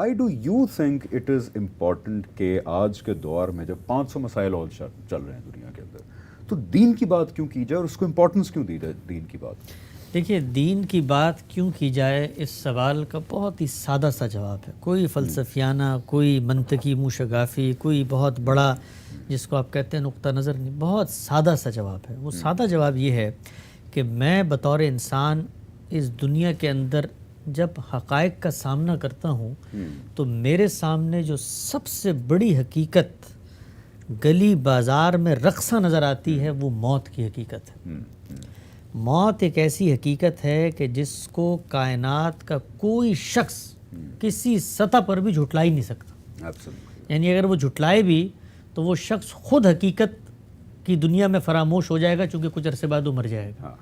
Why do you think it is important کہ آج کے دور میں جب 500 مسائل اور چل رہے ہیں دنیا کے اندر تو دین کی بات کیوں کی جائے اور اس کو امپورٹنس کیوں دی جائے دین کی بات؟ دیکھیے، دین کی بات کیوں کی جائے، اس سوال کا بہت ہی سادہ سا جواب ہے. کوئی فلسفیانہ، کوئی منطقی منہ شگافی، کوئی بہت بڑا جس کو آپ کہتے ہیں نقطہ نظر نہیں. بہت سادہ سا جواب ہے. وہ سادہ جواب یہ ہے کہ میں بطور انسان اس دنیا کے اندر جب حقائق کا سامنا کرتا ہوں تو میرے سامنے جو سب سے بڑی حقیقت گلی بازار میں رقصہ نظر آتی ہے وہ موت کی حقیقت ہے. موت ایک ایسی حقیقت ہے کہ جس کو کائنات کا کوئی شخص کسی سطح پر بھی جھٹلا ہی نہیں سکتا. یعنی اگر وہ جھٹلائے بھی تو وہ شخص خود حقیقت کی دنیا میں فراموش ہو جائے گا، چونکہ کچھ عرصے بعد وہ مر جائے گا.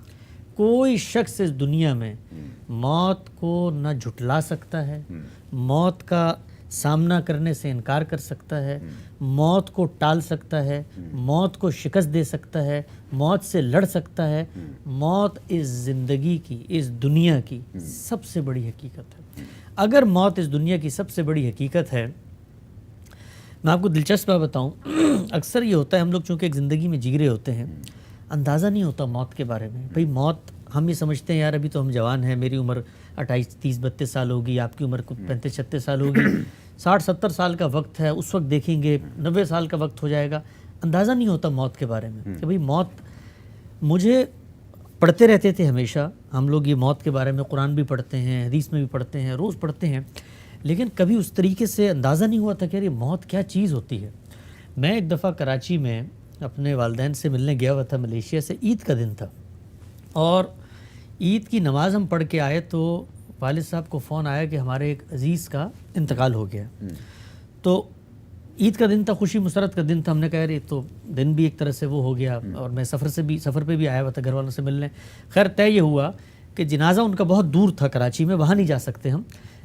کوئی شخص اس دنیا میں موت کو نہ جھٹلا سکتا ہے، موت کا سامنا کرنے سے انکار کر سکتا ہے، موت کو ٹال سکتا ہے، موت کو شکست دے سکتا ہے، موت سے لڑ سکتا ہے. موت اس زندگی کی، اس دنیا کی سب سے بڑی حقیقت ہے. اگر موت اس دنیا کی سب سے بڑی حقیقت ہے، میں آپ کو دلچسپ بات بتاؤں. اکثر یہ ہوتا ہے، ہم لوگ چونکہ ایک زندگی میں جی رہے ہوتے ہیں، اندازہ نہیں ہوتا موت کے بارے میں. بھئی موت ہم یہ سمجھتے ہیں یار ابھی تو ہم جوان ہیں، میری عمر 28 30 32 سال ہوگی، آپ کی عمر 35 36 سال ہوگی، 60 70 سال کا وقت ہے، اس وقت دیکھیں گے 90 سال کا وقت ہو جائے گا. اندازہ نہیں ہوتا موت کے بارے میں کہ بھئی موت. مجھے پڑھتے رہتے تھے ہمیشہ ہم لوگ یہ موت کے بارے میں، قرآن بھی پڑھتے ہیں، حدیث میں بھی پڑھتے ہیں، روز پڑھتے ہیں، لیکن کبھی اس طریقے سے اندازہ نہیں ہوا تھا کہ یہ موت کیا چیز ہوتی ہے. میں ایک دفعہ کراچی میں اپنے والدین سے ملنے گیا ہوا تھا، ملیشیا سے. عید کا دن تھا اور عید کی نماز ہم پڑھ کے آئے تو والد صاحب کو فون آیا کہ ہمارے ایک عزیز کا انتقال ہو گیا. تو عید کا دن تھا، خوشی مسرت کا دن تھا. ہم نے کہا یار یہ تو دن بھی ایک طرح سے وہ ہو گیا، اور میں سفر پہ بھی آیا ہوا تھا گھر والوں سے ملنے. خیر طے یہ ہوا کہ جنازہ ان کا بہت دور تھا کراچی میں، وہاں نہیں جا سکتے ہم،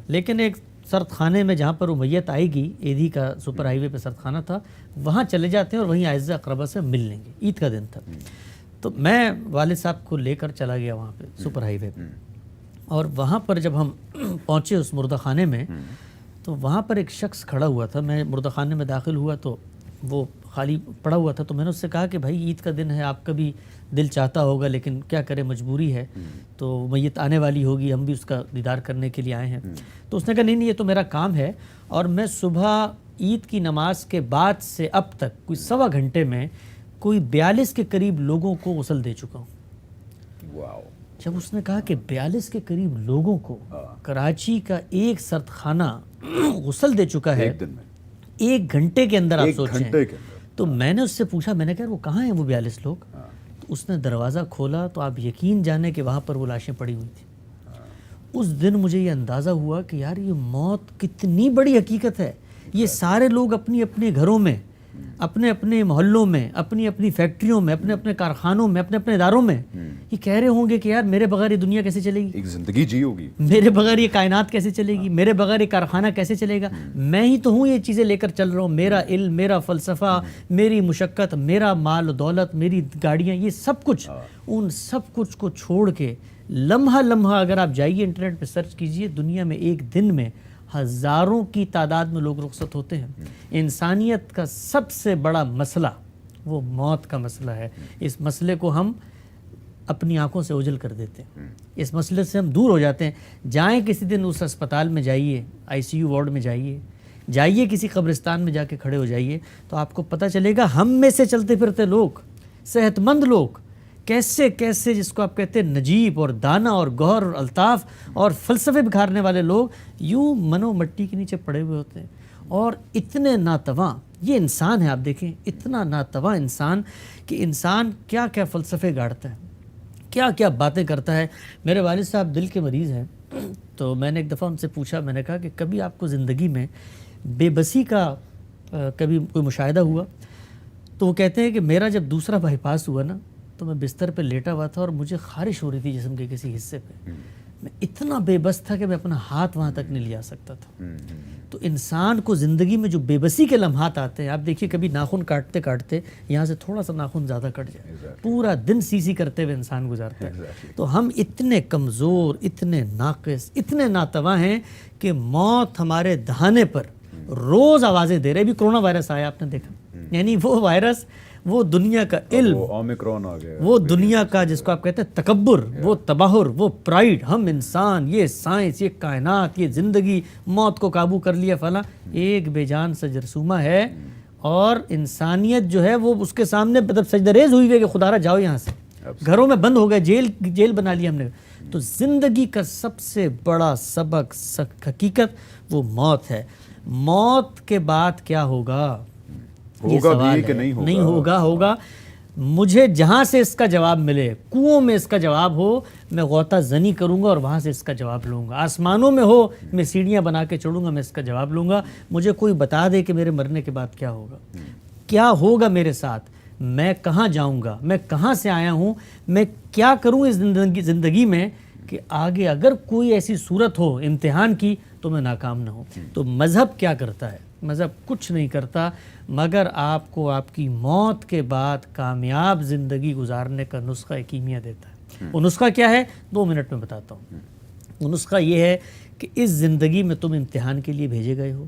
لیکن ایک سرد خانے میں جہاں پر وہ میت آئے گی، ایدھی کا سپر ہائی وے پہ سرد خانہ تھا، وہاں چلے جاتے ہیں اور وہیں اعزہ اقربا سے مل لیں گے. عید کا دن تھا. تو میں والد صاحب کو لے کر چلا گیا وہاں پہ سپر ہائی وے پہ، اور وہاں پر جب ہم پہنچے اس مردہ خانے میں تو وہاں پر ایک شخص کھڑا ہوا تھا. میں مردہ خانے میں داخل ہوا تو وہ خالی پڑا ہوا تھا. تو میں نے اس سے کہا کہ بھائی عید کا دن ہے، آپ کا بھی دل چاہتا ہوگا لیکن کیا کرے، مجبوری ہے، تو میت آنے والی ہوگی، ہم بھی اس کا دیدار کرنے کے لیے آئے ہیں. تو اس نے کہا نہیں یہ تو میرا کام ہے، اور میں صبح عید کی نماز کے بعد سے اب تک کوئی 1.25 گھنٹے میں کوئی 42 کے قریب لوگوں کو غسل دے چکا ہوں. واو. جب اس نے کہا کہ 42 کے قریب لوگوں کو کراچی کا ایک سرد خانہ غسل دے چکا ہے ایک گھنٹے کے اندر، آپ سوچیں. تو میں نے اس سے پوچھا، میں نے کہا وہ کہاں ہیں وہ 42 لوگ؟ تو اس نے دروازہ کھولا تو آپ یقین جانے کہ وہاں پر وہ لاشیں پڑی ہوئی تھیں. اس دن مجھے یہ اندازہ ہوا کہ یار یہ موت کتنی بڑی حقیقت ہے. یہ سارے لوگ اپنی اپنے گھروں میں، اپنے اپنے محلوں میں، اپنی اپنی فیکٹریوں میں، اپنے اپنے کارخانوں میں، اپنے اپنے اداروں میں یہ کہہ رہے ہوں گے کہ یار میرے بغیر یہ دنیا کیسے چلے گی، ایک زندگی جی ہوگی، میرے بغیر یہ کائنات کیسے چلے گی، میرے بغیر یہ کارخانہ کیسے چلے گا. میں ہی تو ہوں یہ چیزیں لے کر چل رہا ہوں، میرا علم، میرا فلسفہ، میری مشقت، میرا مال و دولت، میری گاڑیاں، یہ سب کچھ. ان سب کچھ کو چھوڑ کے لمحہ لمحہ اگر آپ جائیے انٹرنیٹ پہ سرچ کیجئے، دنیا میں ایک دن میں ہزاروں کی تعداد میں لوگ رخصت ہوتے ہیں. انسانیت کا سب سے بڑا مسئلہ وہ موت کا مسئلہ ہے. اس مسئلے کو ہم اپنی آنکھوں سے اوجھل کر دیتے ہیں، اس مسئلے سے ہم دور ہو جاتے ہیں. جائیں کسی دن اس اسپتال میں جائیے، ICU وارڈ میں جائیے کسی قبرستان میں جا کے کھڑے ہو جائیے تو آپ کو پتہ چلے گا ہم میں سے چلتے پھرتے لوگ، صحت مند لوگ، کیسے کیسے جس کو آپ کہتے ہیں نجیب اور دانا اور گوہر اور الطاف اور فلسفے بکھارنے والے لوگ یوں منو مٹی کے نیچے پڑے ہوئے ہوتے ہیں. اور اتنے ناتواں یہ انسان ہے، آپ دیکھیں اتنا ناتواں انسان کہ انسان کیا کیا فلسفے گاڑتا ہے، کیا کیا باتیں کرتا ہے. میرے والد صاحب دل کے مریض ہیں، تو میں نے ایک دفعہ ان سے پوچھا، میں نے کہا کہ کبھی آپ کو زندگی میں بے بسی کا کبھی کوئی مشاہدہ ہوا؟ تو وہ کہتے ہیں کہ میرا جب دوسرا بائی پاس ہوا نا تو میں بستر پہ لیٹا ہوا تھا اور مجھے خارش ہو رہی تھی جسم کے کسی حصے پہ. میں اتنا بے بس تھا کہ میں اپنا ہاتھ وہاں تک نہیں لیا سکتا تھا. تو انسان کو زندگی میں جو بے بسی کے لمحات آتے ہیں, آپ دیکھیے کبھی ناخن کاٹتے کاٹتے یہاں سے تھوڑا سا ناخن زیادہ کٹ جائے, پورا دن سی کرتے ہوئے انسان گزارتا ہے. تو ہم اتنے کمزور, اتنے ناقص, اتنے ناتواں ہیں کہ موت ہمارے دہانے پر روز آوازیں دے رہے. ابھی کرونا وائرس آیا, آپ نے دیکھا, یعنی وہ وائرس, وہ دنیا کا علم, اومیکرون آ گیا, وہ دنیا کا جس کو آپ کہتے ہیں تکبر, وہ تباہر, وہ پرائیڈ, ہم انسان, یہ سائنس, یہ کائنات, یہ زندگی, موت کو قابو کر لیا فلاں, ایک بے جان سا جرثومہ ہے. اور انسانیت جو ہے وہ اس کے سامنے مطلب سجدہ ریز ہوئی ہے کہ خدا را جاؤ یہاں سے, گھروں میں بند ہو گئے, جیل بنا لی ہم نے. تو زندگی کا سب سے بڑا سبق حقیقت وہ موت ہے. موت کے بعد کیا ہوگا, ہوگا بھی کہ نہیں ہوگا؟ نہیں ہوگا, ہوگا. مجھے جہاں سے اس کا جواب ملے, کنووں میں اس کا جواب ہو, میں غوطہ زنی کروں گا اور وہاں سے اس کا جواب لوں گا. آسمانوں میں ہو, میں سیڑھیاں بنا کے چڑھوں گا, میں اس کا جواب لوں گا. مجھے کوئی بتا دے کہ میرے مرنے کے بعد کیا ہوگا, کیا ہوگا میرے ساتھ, میں کہاں جاؤں گا, میں کہاں سے آیا ہوں, میں کیا کروں اس زندگی میں کہ آگے اگر کوئی ایسی صورت ہو امتحان کی تو میں ناکام نہ ہوں. تو مذہب کیا کرتا ہے؟ مذہب کچھ نہیں کرتا مگر آپ کو آپ کی موت کے بعد کامیاب زندگی گزارنے کا نسخہ کیمیا دیتا ہے. وہ نسخہ کیا ہے 2 منٹ میں بتاتا ہوں. وہ نسخہ یہ ہے کہ اس زندگی میں تم امتحان کے لیے بھیجے گئے ہو.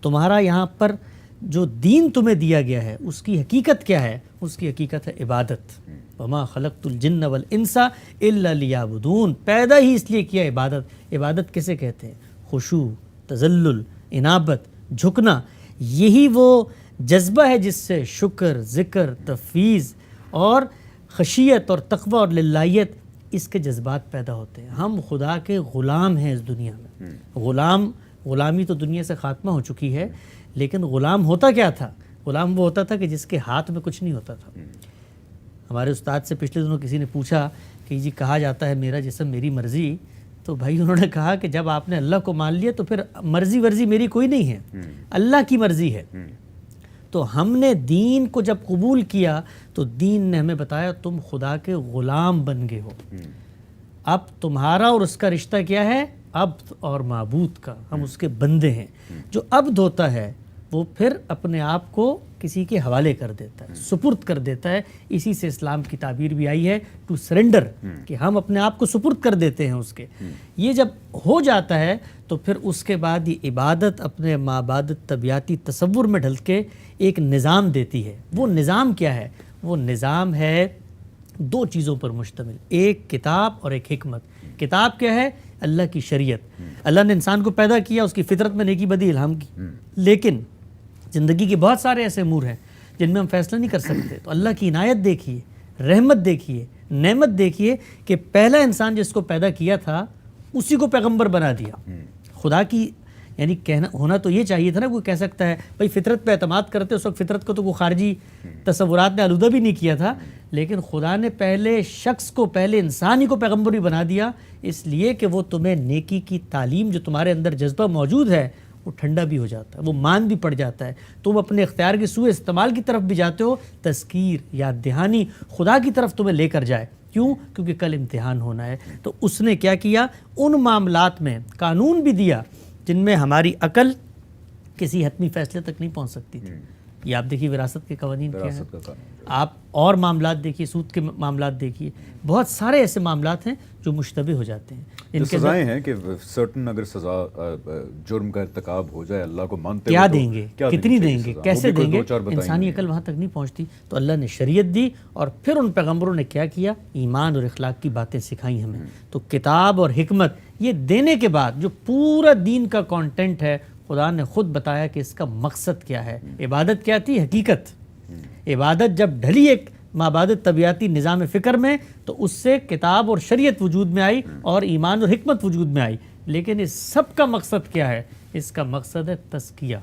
تمہارا یہاں پر جو دین تمہیں دیا گیا ہے اس کی حقیقت کیا ہے؟ اس کی حقیقت ہے عبادت. وما خلقت الجن والانس الا لیعبدون. پیدا ہی اس لیے کیا عبادت. عبادت کسے کہتے ہیں؟ خشوع, تذلل, انابت, جھکنا. یہی وہ جذبہ ہے جس سے شکر, ذکر, تفویض اور خشیت اور تقوی اور للہیت, اس کے جذبات پیدا ہوتے ہیں. ہم خدا کے غلام ہیں اس دنیا میں. غلامی تو دنیا سے خاتمہ ہو چکی ہے, لیکن غلام ہوتا کیا تھا؟ غلام وہ ہوتا تھا کہ جس کے ہاتھ میں کچھ نہیں ہوتا تھا. ہمارے استاد سے پچھلے دنوں کسی نے پوچھا کہ جی کہا جاتا ہے میرا جسم میری مرضی, تو بھائی انہوں نے کہا کہ جب آپ نے اللہ کو مان لیا تو پھر مرضی ورزی میری کوئی نہیں ہے, اللہ کی مرضی ہے. تو ہم نے دین کو جب قبول کیا تو دین نے ہمیں بتایا تم خدا کے غلام بن گئے ہو. اب تمہارا اور اس کا رشتہ کیا ہے؟ عبد اور معبود کا. ہم اس کے بندے ہیں. جو عبد ہوتا ہے وہ پھر اپنے آپ کو کسی کے حوالے کر دیتا ہے, سپرد کر دیتا ہے. اسی سے اسلام کی تعبیر بھی آئی ہے ٹو سرنڈر, کہ ہم اپنے آپ کو سپرد کر دیتے ہیں اس کے. یہ جب ہو جاتا ہے تو پھر اس کے بعد یہ عبادت اپنے مابعدت طبیعتی تصور میں ڈھل کے ایک نظام دیتی ہے. وہ نظام کیا ہے؟ وہ نظام ہے 2 چیزوں پر مشتمل, ایک کتاب اور ایک حکمت. کتاب کیا ہے؟ اللہ کی شریعت. اللہ نے انسان کو پیدا کیا, اس کی فطرت میں نیکی بدی الہام کی, لیکن زندگی کے بہت سارے ایسے امور ہیں جن میں ہم فیصلہ نہیں کر سکتے. تو اللہ کی عنایت دیکھیے, رحمت دیکھیے, نعمت دیکھیے کہ پہلا انسان جس کو پیدا کیا تھا اسی کو پیغمبر بنا دیا. خدا کی یعنی کہنا ہونا تو یہ چاہیے تھا نا, کوئی کہہ سکتا ہے بھائی فطرت پہ اعتماد کرتے, اس وقت فطرت کو تو کوئی خارجی تصورات نے آلودہ بھی نہیں کیا تھا, لیکن خدا نے پہلے شخص کو, پہلے انسان ہی کو پیغمبر بھی بنا دیا, اس لیے کہ وہ تمہیں نیکی کی تعلیم, جو تمہارے اندر جذبہ موجود ہے, وہ ٹھنڈا بھی ہو جاتا ہے, وہ مان بھی پڑ جاتا ہے. تم اپنے اختیار کے سوء استعمال کی طرف بھی جاتے ہو, تذکیر, یاد دہانی خدا کی طرف تمہیں لے کر جائے. کیوں؟ کیونکہ کل امتحان ہونا ہے. تو اس نے کیا کیا؟ ان معاملات میں قانون بھی دیا جن میں ہماری عقل کسی حتمی فیصلے تک نہیں پہنچ سکتی تھی. یہ آپ دیکھیے وراثت کے قوانین کیا ہیں, آپ اور معاملات دیکھیے, سود کے معاملات دیکھیے, بہت سارے ایسے معاملات ہیں جو مشتبہ ہو جاتے ہیں. ان کے سزائیں ہیں کہ سرٹن اگر سزا جرم کا ارتکاب ہو جائے اللہ کو مانتے کیا دیں گے, کتنی دیں گے, کیسے دیں گے, انسانی عقل وہاں تک نہیں پہنچتی. تو اللہ نے شریعت دی اور پھر ان پیغمبروں نے کیا کیا؟ ایمان اور اخلاق کی باتیں سکھائیں ہمیں. تو کتاب اور حکمت یہ دینے کے بعد جو پورا دین کا کانٹینٹ ہے, خدا نے خود بتایا کہ اس کا مقصد کیا ہے. عبادت کیا تھی؟ حقیقت. عبادت جب ڈھلی ایک مابعدت طبیعتی نظام فکر میں تو اس سے کتاب اور شریعت وجود میں آئی اور ایمان اور حکمت وجود میں آئی. لیکن اس سب کا مقصد کیا ہے؟ اس کا مقصد ہے تزکیہ,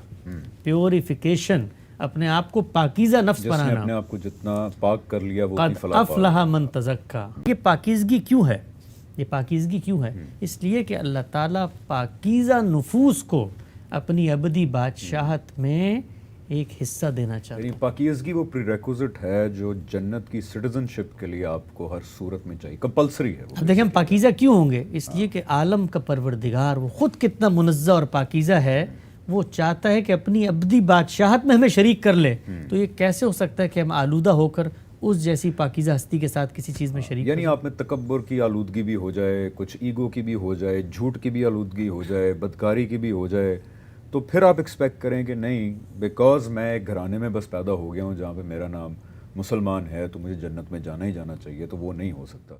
پیوریفیکیشن, اپنے آپ کو پاکیزہ نفس بنانا. اپنے آپ کو جتنا پاک کر لیا وہ قد افلح من تزکا. یہ پاکیزگی کیوں ہے؟ یہ پاکیزگی کیوں ہے؟ اس لیے کہ اللہ تعالیٰ پاکیزہ نفوس کو اپنی ابدی بادشاہت میں ایک حصہ دینا چاہتا یعنی ہوں۔ پاکیزگی وہ پری ہے جو جنت کی سٹیزنشپ کے لیے آپ کو ہر صورت میں چاہیے، کمپلسری ہے وہ۔ اب دیکھیں ہم پاکیزہ کیوں ہوں گے؟ اس لیے کہ عالم کا پروردگار وہ خود کتنا منزہ اور پاکیزہ ہے، وہ چاہتا ہے کہ اپنی ابدی بادشاہت میں ہمیں شریک کر لے، تو یہ کیسے ہو سکتا ہے کہ ہم آلودہ ہو کر اس جیسی پاکیزہ ہستی کے ساتھ کسی چیز میں شریک یعنی آپ میں تکبر کی آلودگی بھی ہو جائے، کچھ ایگو کی بھی ہو جائے، جھوٹ کی بھی آلودگی ہو جائے، بدکاری کی بھی ہو جائے، تو پھر آپ ایکسپیکٹ کریں کہ نہیں بیکاز میں ایک گھرانے میں بس پیدا ہو گیا ہوں جہاں پہ میرا نام مسلمان ہے تو مجھے جنت میں جانا ہی جانا چاہیے، تو وہ نہیں ہو سکتا۔